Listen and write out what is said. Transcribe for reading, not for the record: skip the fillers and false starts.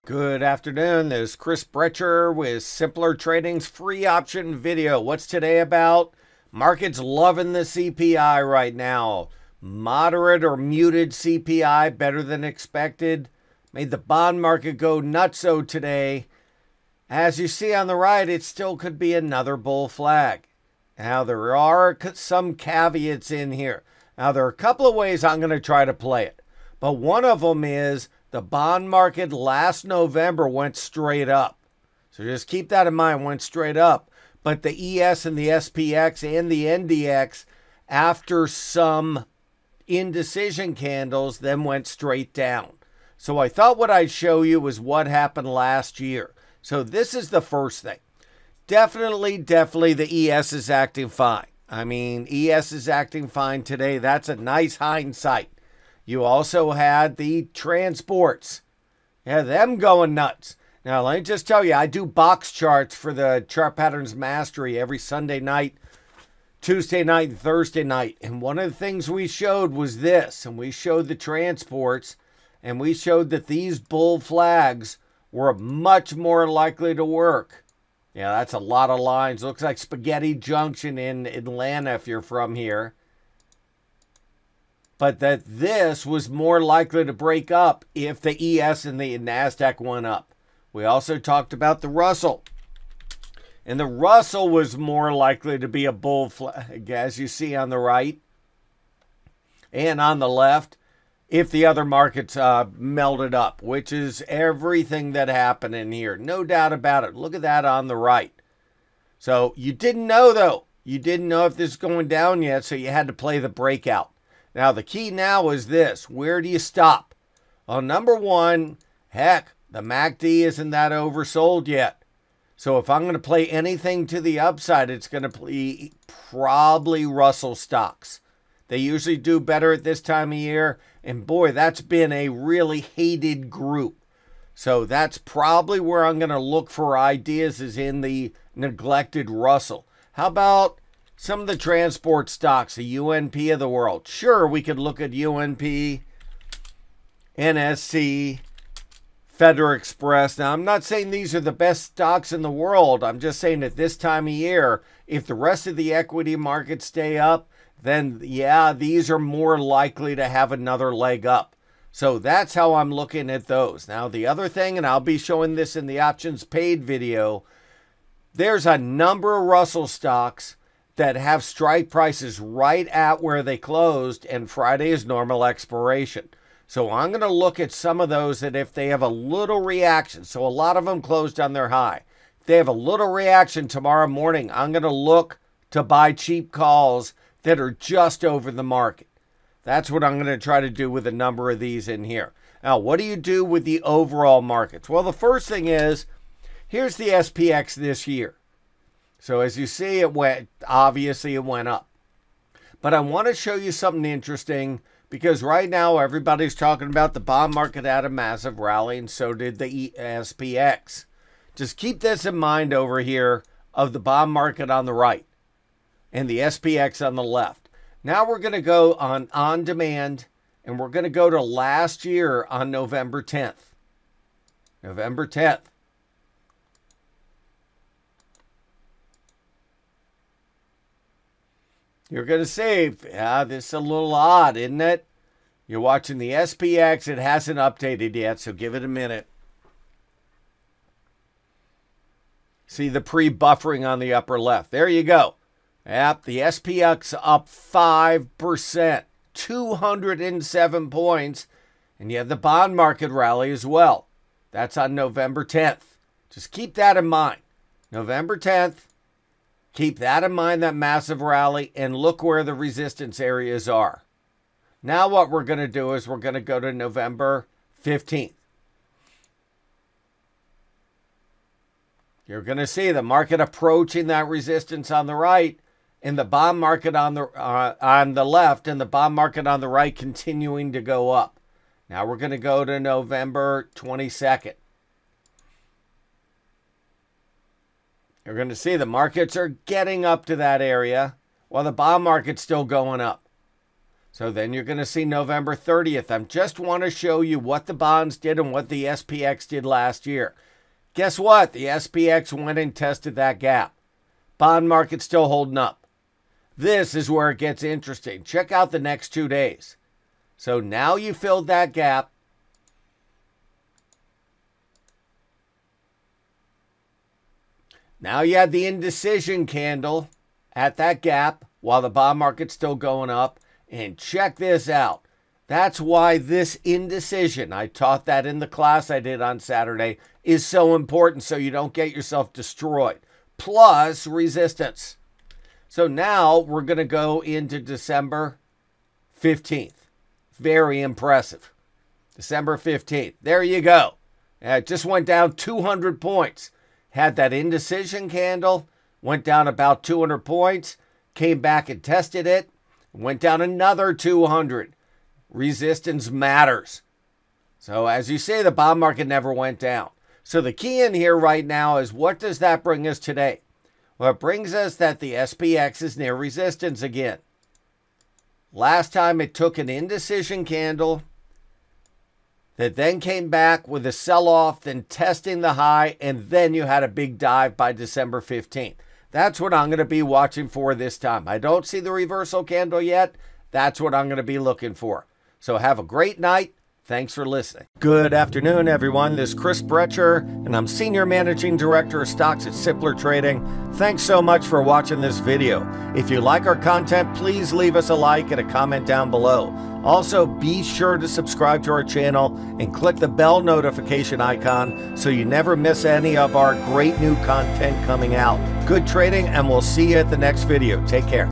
Good afternoon. This is Chris Brecher with Simpler Trading's free option video. What's today about? Markets loving the CPI right now. Moderate or muted CPI, better than expected. Made the bond market go nutso today. As you see on the right, it still could be another bull flag. Now, there are some caveats in here. Now, there are a couple of ways I'm going to try to play it. But one of them is the bond market last November went straight up. So just keep that in mind, went straight up. But the ES and the SPX and the NDX, after some indecision candles, then went straight down. So I thought what I'd show you was what happened last year. So this is the first thing. Definitely the ES is acting fine. I mean, ES is acting fine today. That's a nice hindsight. You also had the transports. Yeah, them going nuts. Now, let me just tell you, I do box charts for the Chart Patterns Mastery every Sunday night, Tuesday night, and Thursday night. And one of the things we showed was this. And we showed the transports. And we showed that these bull flags were much more likely to work. Yeah, that's a lot of lines. Looks like Spaghetti Junction in Atlanta if you're from here. But that this was more likely to break up if the ES and the NASDAQ went up. We also talked about the Russell. And the Russell was more likely to be a bull flag, as you see on the right and on the left, if the other markets melted up, which is everything that happened in here. No doubt about it. Look at that on the right. So you didn't know, though. You didn't know if this is going down yet, so you had to play the breakout. Now, the key now is this. Where do you stop? Well, number one, heck, the MACD isn't that oversold yet. So if I'm going to play anything to the upside, it's going to be probably Russell stocks. They usually do better at this time of year. And boy, that's been a really hated group. So that's probably where I'm going to look for ideas, is in the neglected Russell. How about some of the transport stocks, the UNP of the world? Sure, we could look at UNP, NSC, Federal Express. Now, I'm not saying these are the best stocks in the world. I'm just saying at this time of year, if the rest of the equity markets stay up, then yeah, these are more likely to have another leg up. So that's how I'm looking at those. Now, the other thing, and I'll be showing this in the options paid video, there's a number of Russell stocks that have strike prices right at where they closed, and Friday is normal expiration. So I'm going to look at some of those that if they have a little reaction, so a lot of them closed on their high. If they have a little reaction tomorrow morning, I'm going to look to buy cheap calls that are just over the market. That's what I'm going to try to do with a number of these in here. Now, what do you do with the overall markets? Well, the first thing is, here's the SPX this year. So as you see, obviously it went up. But I want to show you something interesting, because right now everybody's talking about the bond market had a massive rally, and so did the SPX. Just keep this in mind over here of the bond market on the right and the SPX on the left. Now we're going to go on demand, and we're going to go to last year on November 10th. November 10th. You're going to see, yeah, this is a little odd, isn't it? You're watching the SPX. It hasn't updated yet, so give it a minute. See the pre-buffering on the upper left. There you go. Yep, the SPX up 5%, 207 points. And you have the bond market rally as well. That's on November 10th. Just keep that in mind. November 10th. Keep that in mind, that massive rally, and look where the resistance areas are. Now what we're going to do is we're going to go to November 15th. You're going to see the market approaching that resistance on the right, and the bond market on the left, and the bond market on the right continuing to go up. Now we're going to go to November 22nd. You're going to see the markets are getting up to that area while the bond market's still going up. So then you're going to see November 30th. I just want to show you what the bonds did and what the SPX did last year. Guess what? The SPX went and tested that gap. Bond market still holding up. This is where it gets interesting. Check out the next 2 days. So now you filled that gap. Now you had the indecision candle at that gap while the bond market's still going up. And check this out. That's why this indecision, I taught that in the class I did on Saturday, is so important so you don't get yourself destroyed. Plus resistance. So now we're going to go into December 15th. Very impressive. December 15th. There you go. It just went down 200 points. Had that indecision candle. Went down about 200 points. Came back and tested it. Went down another 200. Resistance matters. So as you say, the bond market never went down. So the key in here right now is, what does that bring us today? Well, it brings us that the SPX is near resistance again. Last time it took an indecision candle that then came back with a sell-off, then testing the high, and then you had a big dive by December 15th. That's what I'm going to be watching for this time. I don't see the reversal candle yet. That's what I'm going to be looking for. So have a great night. Thanks for listening. Good afternoon, everyone. This is Chris Brecher, and I'm Senior Managing Director of Stocks at Simpler Trading. Thanks so much for watching this video. If you like our content, please leave us a like and a comment down below. Also, be sure to subscribe to our channel and click the bell notification icon so you never miss any of our great new content coming out. Good trading, and we'll see you at the next video. Take care.